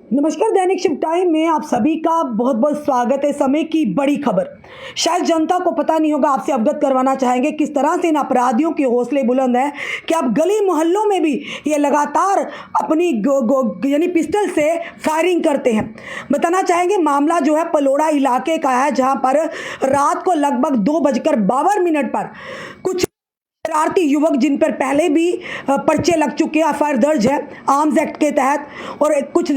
नमस्कार, दैनिक shift time में आप सभी का बहुत बहुत स्वागत है। समय की बड़ी खबर, शायद जनता को पता नहीं होगा, आपसे अवगत करवाना चाहेंगे किस तरह से इन अपराधियों के हौसले बुलंद हैं कि आप गली मोहल्लों में भी ये लगातार अपनी यानी पिस्टल से फायरिंग करते हैं। बताना चाहेंगे मामला जो है पलोड़ा इलाके का है, जहां पर रात को लगभग 2:52 पर कुछ शरारती युवक, जिन पर पहले भी पर्चे लग चुके हैं, एफआईआर दर्ज है आर्म्स एक्ट के तहत। और कुछ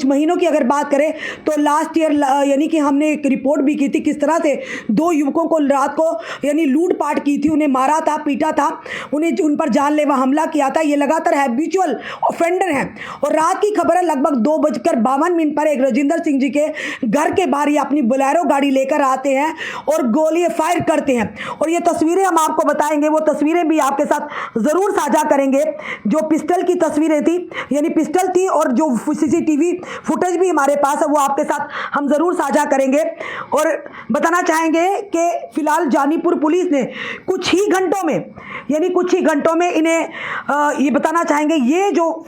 महीनों की अगर बात करें तो लास्ट ईयर यानी कि हमने एक रिपोर्ट भी की थी किस तरह से 2 युवकों को रात को यानी लूटपाट की थी, उन्हें मारा था, पीटा था, उन पर जानलेवा हमला किया था। ये लगातार हैबिचुअल ऑफेंडर हैं। और रात की खबर है, लगभग 2:52 पर एक राजेंद्र सिंह जी के घर के बाहर ये अपनी बोलेरो गाड़ी लेकर आते हैं और गोली फायर करते हैं। और ये तस्वीरें हम आपको बताएंगे, वो तस्वीरें भी आपके साथ जरूर साझा करेंगे। जो पिस्टल की तस्वीरें थी, यानी पिस्टल थी, और जो सीसीटीवी फुटेज भी हमारे पास है वो आपके साथ हम जरूर साझा करेंगे। और बताना चाहेंगे कि फिलहाल जानीपुर पुलिस ने कुछ ही घंटों में इन्हें ये बताना चाहेंगे, ये जो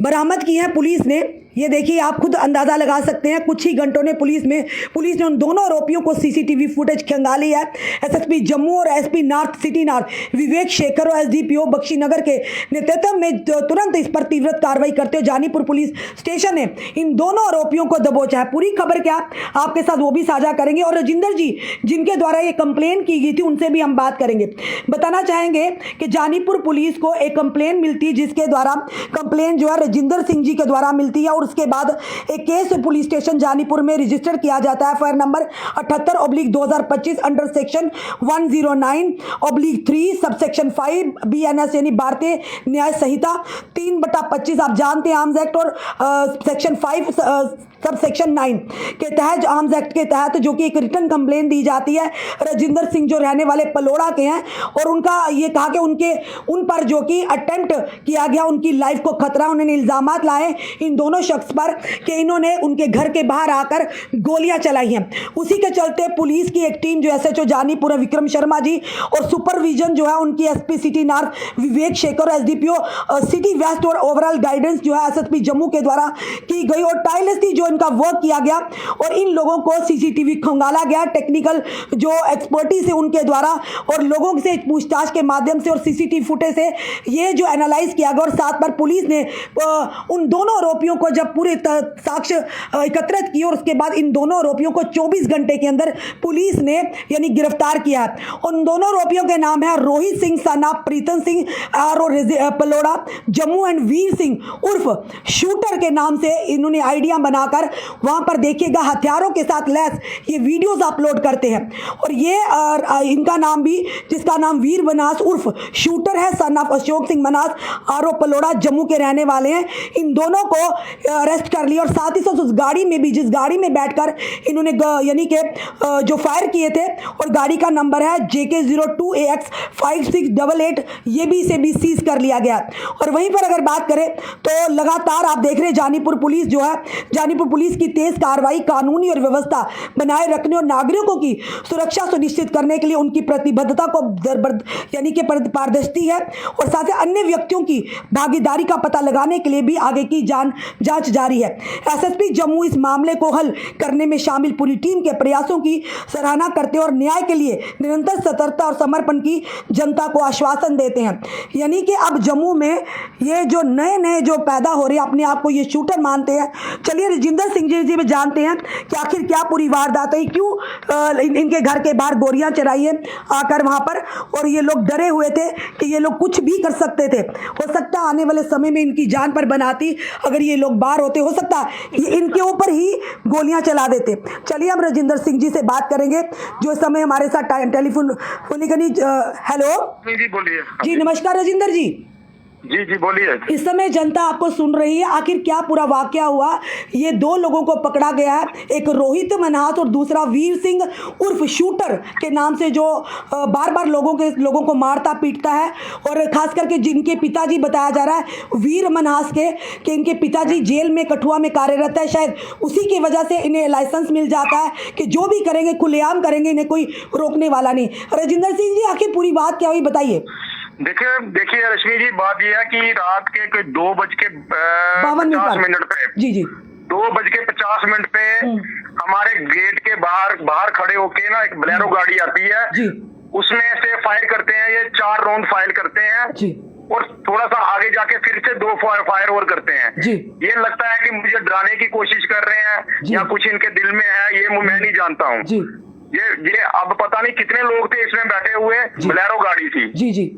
बरामद की है पुलिस ने, ये देखिए, आप खुद अंदाज़ा लगा सकते हैं। कुछ ही घंटों ने पुलिस ने उन दोनों आरोपियों को सीसीटीवी फुटेज खंगाली है। एसएसपी जम्मू और एसपी नॉर्थ सिटी नॉर्थ विवेक शेखर और एसडीपीओ बख्शीनगर के नेतृत्व में तुरंत इस पर तीव्र कार्रवाई करते हुए जानीपुर पुलिस स्टेशन ने इन दोनों आरोपियों को दबोचा है। पूरी खबर क्या आपके साथ वो भी साझा करेंगे। और राजेंद्र जी, जिनके द्वारा ये कंप्लेन की गई थी, उनसे भी हम बात करेंगे। बताना चाहेंगे कि जानीपुर पुलिस को एक कंप्लेन मिलती है, जिसके द्वारा कंप्लेन जो है राजेंद्र सिंह जी के द्वारा मिलती है। और उसके बाद एक केस पुलिस स्टेशन जानीपुर में रजिस्टर किया जाता है। FIR number 78/2025 under section 109/3 subsection 5 BNS यानी भारतीय न्याय संहिता 3/25, आप जानते हैं आर्म्स एक्ट, और सेक्शन 5 सब सेक्शन 9 के तहत, आर्म्स एक्ट के तहत, जो कि एक रिटर्न कंप्लेन दी जाती है। राजेंद्र सिंह जो रहने वाले पलोड़ा के हैं, और उनका ये कहा कि उन पर जो कि अटेम्प्ट किया गया, उनकी लाइफ को खतरा, उन्होंने इल्जामात लाए इन दोनों शख्स पर कि इन्होंने उनके घर के बाहर आकर गोलियां चलाई हैं। उसी के चलते पुलिस की एक टीम जो एसएचओ जानीपुर विक्रम शर्मा जी, और सुपरविजन जो है उनकी एसपी सिटी नॉर्थ विवेक शेखर और एसडीपीओ सिटी वेस्ट, और ओवरऑल गाइडेंस जो है एसएसपी जम्मू के द्वारा की गई। और टायरलेसली जो इनका वर्क किया गया, और इन लोगों को सीसीटीवी खंगाला गया, टेक्निकल जो एक्सपर्टीज है उनके द्वारा, और लोगों से पूछताछ के माध्यम से और सीसीटीवी फुटेज से ये जो एनालाइज किया गया। और साथ पर पुलिस ने उन दोनों आरोपियों को जब पूरे साक्ष्य एकत्रित किए, और उसके बाद इन दोनों आरोपियों को 24 घंटे के अंदर पुलिस ने यानी गिरफ्तार किया। उन दोनों आरोपियों के नाम है रोहित सिंह सना प्रीतम सिंह आर पलोड़ा जम्मू, एंड वीर सिंह उर्फ शूटर के नाम से इन्होंने आइडिया बनाकर वहां पर देखिएगा हथियारों के साथ लैस ये वीडियोस अपलोड करते हैं। और ये इनका नाम भी, जिसका नाम वीर मनास उर्फ शूटर है, son of Ashok Singh Manas, R Paloda Jammu के रहने वाले हैं, इन दोनों को अरेस्ट कर लिया। और साथ ही साथ उस गाड़ी में भी, जिस गाड़ी में बैठकर इन्होंने यानी कि जो फायर किए थे, और गाड़ी का नंबर है JK02AX5688, ये भी इसे भी सीज कर लिया गया। और वहीं पर अगर बात करें तो लगातार आप देख रहे हैं जानीपुर पुलिस जो है, जानीपुर पुलिस की तेज कार्रवाई कानूनी और व्यवस्था बनाए रखने और नागरिकों की सुरक्षा सुनिश्चित करने के लिए उनकी प्रतिबद्धता को यानी कि पारदर्शी है। और साथ ही अन्य व्यक्तियों की भागीदारी का पता लगाने के लिए भी आगे की जांच जारी है। एसएसपी जम्मू इस मामले को हल करने में शामिल पूरी टीम के प्रयासों की सराहना करते हैं और न्याय के लिए निरंतर सतर्कता और समर्पण की जनता को आश्वासन देते हैं। यानी कि अब जम्मू में ये जो नए जो पैदा हो रहे हैं, अपने आप को ये शूटर मानते हैं। चलिए राजेंद्र सिंह जी में जानते हैं कि आखिर क्या पूरी वारदात है, क्यों इनके घर के बाहर गोलियां चलाई है आकर वहां पर, और ये लोग डरे हुए थे कि ये लोग कुछ भी कर सकते थे। हो सकता है आने वाले समय में इनकी जान पर बनाती, अगर ये लोग बाहर होते, हो सकता है ये इनके ऊपर ही गोलियां चला देते। चलिए हम राजेंद्र सिंह जी से बात करेंगे, जो इस समय हमारे साथ टेलीफोन। हेलो जी, बोलिए। जी नमस्कार राजेंद्र जी। जी बोलिए। इस समय जनता आपको सुन रही है, आखिर क्या पूरा वाकया हुआ। ये 2 लोगों को पकड़ा गया है, एक रोहित मन्हास और दूसरा वीर सिंह उर्फ शूटर के नाम से, जो बार बार लोगों को मारता पीटता है। और खास करके जिनके पिताजी बताया जा रहा है वीर मन्हास के, कि इनके पिताजी जेल में कठुआ में कार्यरत है, शायद उसी की वजह से इन्हें लाइसेंस मिल जाता है कि जो भी करेंगे खुलेआम करेंगे, इन्हें कोई रोकने वाला नहीं। राजेंद्र सिंह जी, आखिर पूरी बात क्या हुई बताइए। देखिए रश्मि जी, बात यह है कि रात के कोई 2:52 मिनट पे जी जी 2:50 पे हमारे गेट के बाहर खड़े होके ना एक बोलेरो गाड़ी आती है जी उसमें से फायर करते हैं, ये 4 राउंड फायर करते हैं जी और थोड़ा सा आगे जाके फिर से 2 फायर और करते हैं जी ये लगता है कि मुझे डराने की कोशिश कर रहे हैं जी। या कुछ इनके दिल में है, ये मैं नहीं जानता हूँ। जी ये अब पता नहीं कितने लोग थे इसमें बैठे हुए, बोलेरो गाड़ी थी। जी जी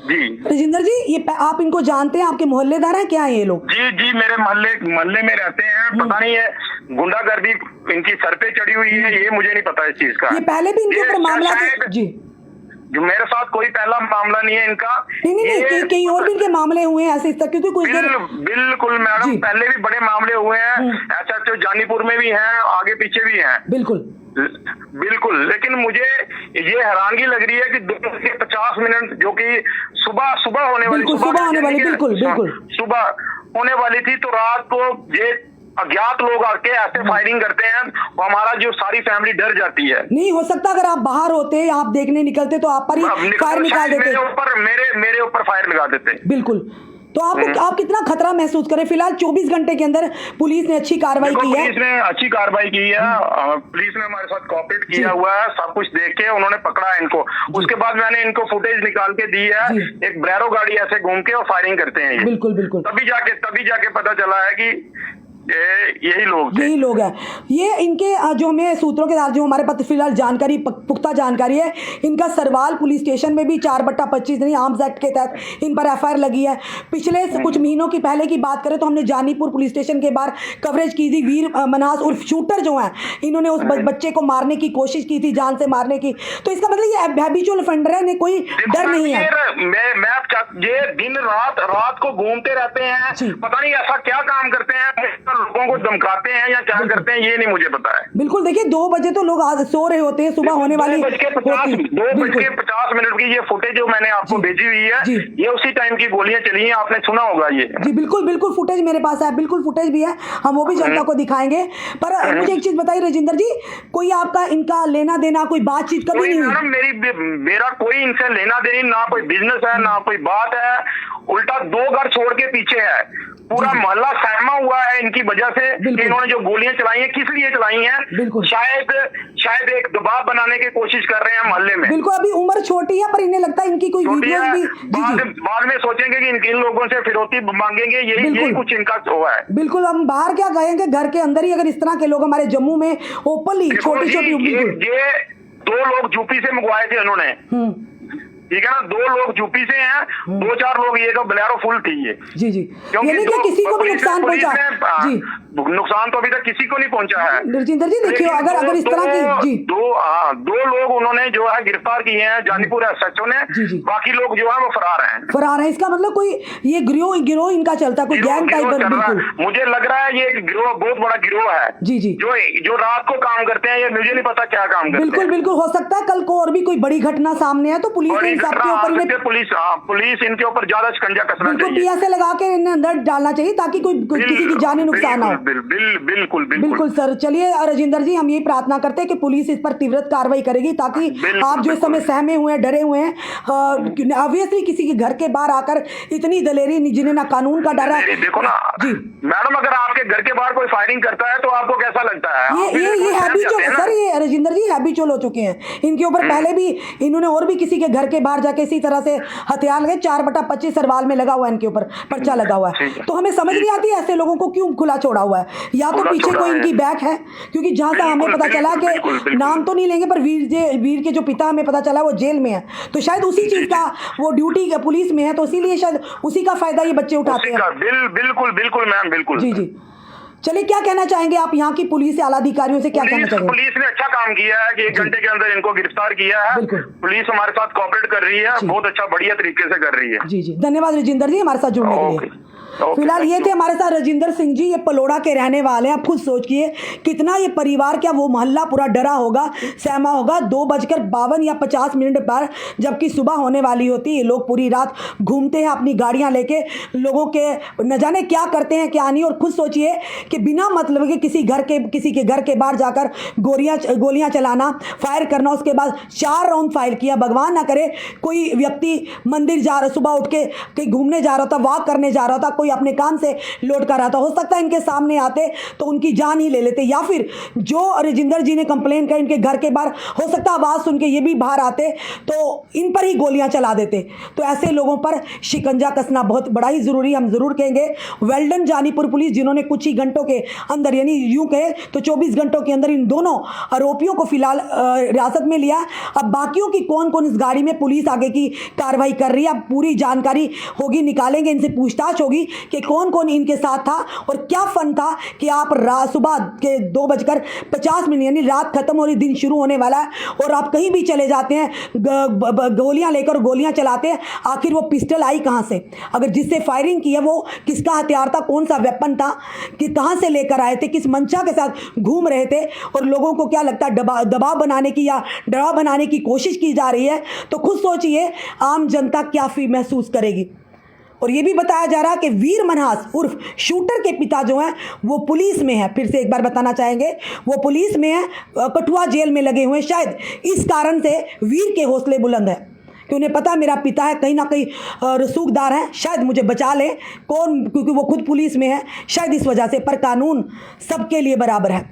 जी राजेंद्र जी, ये आप इनको जानते हैं? आपके मोहल्लेदार हैं क्या ये लोग? जी जी मेरे मोहल्ले में रहते हैं। पता नहीं है गुंडागर्दी इनकी सर पे चढ़ी हुई है, ये मुझे नहीं पता इस चीज का। ये पहले भी इनके ये ऊपर मामला शायद- जी जो मेरे साथ कोई पहला मामला नहीं है इनका। नहीं ये कहीं और भी इनके मामले हुए हैं ऐसे इस तरह, क्योंकि कुछ देर बिल्कुल मैडम, जी। पहले भी बड़े मामले हुए हैं, SHO जानीपुर में भी हैं, आगे पीछे भी हैं। बिल्कुल बिल्कुल, लेकिन मुझे ये हैरानगी लग रही है कि 2:50 जो कि सुबह होने वाली, बिल्कुल, सुबह होने वाली, बिल्कुल। सुबह होने वाली थी, तो रात को ये अज्ञात लोग आके ऐसे फायरिंग करते हैं, तो हमारा जो सारी फैमिली डर जाती है। नहीं हो सकता अगर आप बाहर होते, आप देखने निकलते तो आप पर ही फायर निकाल देते। मेरे ऊपर फायर लगा देते। बिल्कुल, तो आप कितना खतरा महसूस करें? फिलहाल 24 घंटे के अंदर पुलिस ने अच्छी कार्रवाई की है। पुलिस ने अच्छी कार्रवाई की है, पुलिस ने हमारे साथ कोऑपरेट किया हुआ है, सब कुछ देख के उन्होंने पकड़ा है इनको। उसके बाद मैंने इनको फुटेज निकाल के दी है, एक बोलेरो गाड़ी ऐसे घूम के और फायरिंग करते हैं ये। बिल्कुल बिल्कुल, तभी जाके पता चला है कि यही लोग हैं। ये इनके जो हमें सूत्रों के साथ जो हमारे पास फिलहाल जानकारी पुख्ता जानकारी है, इनका सरवाल पुलिस स्टेशन में भी 4/25 नहीं आर्म्स एक्ट के तहत इन पर FIR लगी है। पिछले कुछ महीनों की पहले की बात करें तो हमने जानीपुर पुलिस स्टेशन के बाहर कवरेज की थी। वीर मनास उर्फ शूटर जो है, इन्होंने उस बच्चे को मारने की कोशिश की थी, जान से मारने की। तो इसका मतलब ये हैबिचुअल ऑफेंडर है, कोई डर नहीं है। ये दिन रात को घूमते रहते हैं, पता नहीं ऐसा क्या काम करते हैं, लोगों को धमकाते हैं या क्या करते हैं, ये नहीं मुझे पता है। बिल्कुल, देखिए 2 बजे तो लोग आज सो रहे होते हैं, सुबह होने वाली 2:50 की ये फुटेज जो मैंने आपको भेजी हुई है, ये उसी टाइम की गोलियां चली हैं, आपने सुना होगा ये। जी बिल्कुल फुटेज मेरे पास है, बिल्कुल फुटेज भी है, हम वो भी जनता को दिखाएंगे। पर मुझे एक चीज बताइए राजेंद्र जी, कोई आपका इनका लेना देना, कोई बातचीत कभी नहीं हुई? मेरा कोई इनसे लेना देना ना, कोई बिजनेस है ना कोई बात है, उल्टा 2 घर छोड़ के पीछे है, पूरा मोहल्ला सहमा हुआ है इनकी वजह से कि इन्होंने जो गोलियां चलाई हैं किस लिए चलाई हैं। शायद एक दबाव बनाने की कोशिश कर रहे हैं मोहल्ले में। बिल्कुल, अभी उम्र छोटी है पर इन्हें लगता है इनकी कोई वीडियोस भी बाद में सोचेंगे कि इन लोगों से फिरौती मांगेंगे, यही कुछ इनका हुआ है। बिल्कुल, हम बाहर क्या कहेंगे, घर के अंदर ही अगर इस तरह के लोग हमारे जम्मू में ओपनली छोटी ये 2 लोग यूपी से मंगवाए थे उन्होंने, ठीक है ना, 2 लोग यूपी से हैं, 2-4 लोग, ये तो बोलेरो फुल थी ये। जी क्योंकि किसी को भी नुकसान पहुंचा जी, नुकसान तो अभी तक किसी को नहीं पहुंचा है। राजेंद्र जी देखिए, अगर इस तरह की जी 2 लोग उन्होंने जो है गिरफ्तार किए हैं जानीपुर SHO ने, बाकी लोग जो है वो फरार हैं। इसका मतलब कोई ये गिरोह इनका चलता, कोई गैंग टाइप। बिल्कुल, मुझे लग रहा है ये एक गिरोह, बहुत बड़ा गिरोह है। जी जो रात को काम करते हैं, ये मुझे नहीं पता क्या काम करते हैं। बिल्कुल हो सकता है कल को और भी कोई बड़ी घटना सामने है तो पुलिस ने सबके ऊपर पुलिस इनके ऊपर ज्यादा शिकंजा कसना चाहिए। PSA लगा के इन्हें अंदर डालना चाहिए ताकि किसी की जानी नुकसान ना हो। बिल्कुल सर, चलिए राजेंद्र जी, हम यही प्रार्थना करते हैं कि पुलिस इस पर तीव्र कार्रवाई करेगी ताकि आप जो इस समय सहमे हुए हैं, डरे हुए हैं, ऑब्वियसली किसी के घर के बाहर आकर इतनी दलेरी, जिन्हें ना कानून का डर है। देखो ना जी मैडम, अगर आपके घर के बाहर कोई फायरिंग करता है तो आपको कैसा लगता है? ये हैबिचुअल सर, ये राजेंद्र जी हैबिचुअल हो चुके हैं। इनके ऊपर पहले भी इन्होंने और भी किसी के घर के बाहर जाके इसी तरह से हथियार लगे, 4/25 सरवाल में लगा हुआ है, इनके ऊपर पर्चा लगा हुआ है। तो हमें समझ नहीं आती ऐसे लोगों को क्यों खुला छोड़ा हुआ है, या तो पीछे कोई इनकी बैक है, क्योंकि जहां से हमें पता चला कि नाम तो नहीं लेंगे पर वीर के जो पिता हमें पता चला वो जेल में है, तो शायद उसी चीज का वो ड्यूटी पुलिस में है, तो इसीलिए शायद उसी का फायदा ये बच्चे उठाते हैं। बिल्कुल मैम, बिल्कुल जी। चलिए, क्या कहना चाहेंगे आप यहाँ की पुलिस से, आला अधिकारियों से क्या कहना चाहेंगे? पुलिस ने अच्छा काम किया है कि 1 घंटे के अंदर इनको गिरफ्तार किया है। पुलिस हमारे साथ कोऑपरेट कर रही है, बहुत अच्छा बढ़िया तरीके से कर रही है। जी धन्यवाद राजेंद्र जी हमारे साथ जुड़ने के लिए। फिलहाल ये थे हमारे साथ राजेंद्र सिंह जी, ये पलोड़ा के रहने वाले हैं। आप खुद सोचिए कितना ये परिवार, क्या वो मोहल्ला पूरा डरा होगा, सहमा होगा। 2:52 या 50 पर जबकि सुबह होने वाली होती, ये लोग पूरी रात घूमते हैं अपनी गाड़ियां लेके, लोगों के न जाने क्या करते हैं क्या नहीं। और खुद सोचिए कि बिना मतलब के किसी के घर के बाहर जाकर गोलियां चलाना, फायर करना, उसके बाद 4 राउंड फायर किया। भगवान ना करे कोई व्यक्ति मंदिर जा रहा, सुबह उठ के कहीं घूमने जा रहा था, वॉक करने जा रहा था, कोई अपने काम से लौट कर आता, हो सकता है इनके सामने आते तो उनकी जान ही ले लेते, या फिर जो राजेंद्र जी ने कंप्लेन कर इनके घर के बाहर, हो सकता है आवाज़ सुन के ये भी बाहर आते तो इन पर ही गोलियां चला देते। तो ऐसे लोगों पर शिकंजा कसना बहुत बड़ा ही ज़रूरी, हम ज़रूर कहेंगे। वेल्डन जानीपुर पुलिस जिन्होंने कुछ ही घंटों के अंदर, यानी यूं कहे तो 24 घंटों के अंदर इन दोनों आरोपियों को फिलहाल हिरासत में लिया। अब बाकियों की कौन कौन इस गाड़ी में, पुलिस आगे की कार्रवाई कर रही है। अब पूरी जानकारी होगी, निकालेंगे, इनसे पूछताछ होगी कि कौन कौन इनके साथ था और क्या फन था कि आप सुबह के 2:50 यानी रात खत्म हो रही, दिन शुरू होने वाला है और आप कहीं भी चले जाते हैं, गोलियां लेकर गोलियां चलाते हैं। आखिर वो पिस्टल आई कहां से? अगर जिससे फायरिंग की है वो किसका हथियार था, कौन सा वेपन था, कि कहां से लेकर आए थे, किस मंशा के साथ घूम रहे थे? और लोगों को क्या लगता है दबाव बनाने की या डराव बनाने की कोशिश की जा रही है? तो खुद सोचिए आम जनता क्या महसूस करेगी। और ये भी बताया जा रहा है कि वीर मनहास उर्फ शूटर के पिता जो हैं वो पुलिस में है। फिर से एक बार बताना चाहेंगे, वो पुलिस में है, कठुआ जेल में लगे हुए हैं। शायद इस कारण से वीर के हौसले बुलंद है कि उन्हें पता मेरा पिता है, कहीं ना कहीं रसूखदार है, शायद मुझे बचा ले, कौन, क्योंकि वो खुद पुलिस में है, शायद इस वजह से। पर कानून सबके लिए बराबर है।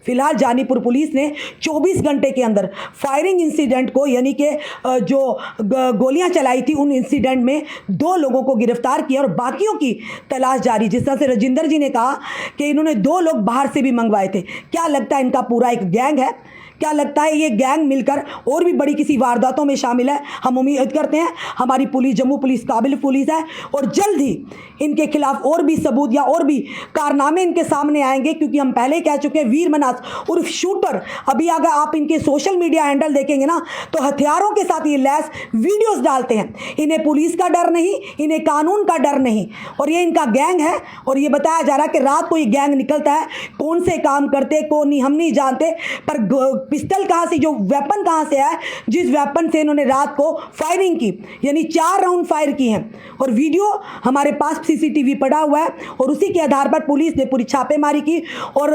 फिलहाल जानीपुर पुलिस ने 24 घंटे के अंदर फायरिंग इंसिडेंट को, यानी कि जो गोलियां चलाई थी उन इंसिडेंट में 2 लोगों को गिरफ्तार किया और बाकियों की तलाश जारी। जिस तरह से राजेंद्र जी ने कहा कि इन्होंने 2 लोग बाहर से भी मंगवाए थे। क्या लगता है इनका पूरा एक गैंग है? क्या लगता है ये गैंग मिलकर और भी बड़ी किसी वारदातों में शामिल है? हम उम्मीद करते हैं हमारी पुलिस, जम्मू पुलिस काबिल पुलिस है और जल्द ही इनके खिलाफ और भी सबूत या और भी कारनामे इनके सामने आएंगे, क्योंकि हम पहले कह चुके हैं वीर मनहास उर्फ शूटर। अभी अगर आप इनके सोशल मीडिया हैंडल देखेंगे ना तो हथियारों के साथ ये लैस वीडियोस डालते हैं। इन्हें पुलिस का डर नहीं, इन्हें कानून का डर नहीं, और ये इनका गैंग है। और ये बताया जा रहा है कि रात को ये गैंग निकलता है, कौन से काम करते कौन नहीं हम नहीं जानते, पर पिस्टल कहाँ से, जो वेपन कहाँ से है, जिस वेपन से इन्होंने रात को फायरिंग की, यानी 4 राउंड फायर की हैं। और वीडियो हमारे पास सीसीटीवी पड़ा हुआ है और उसी के आधार पर पुलिस ने पूरी छापेमारी की और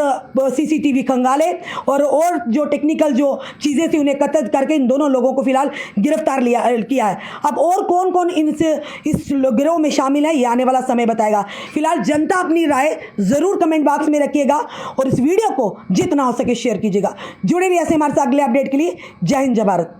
सीसीटीवी खंगाले और जो टेक्निकल जो चीज़ें थी उन्हें एकत्रित करके इन दोनों लोगों को फिलहाल गिरफ्तार किया है। अब और कौन कौन इनसे इस गिरोह में शामिल है ये आने वाला समय बताएगा। फिलहाल जनता अपनी राय ज़रूर कमेंट बॉक्स में रखिएगा और इस वीडियो को जितना हो सके शेयर कीजिएगा। जुड़े रहिए ऐसे हमारे साथ अगले अपडेट के लिए। जय हिंद, जय भारत।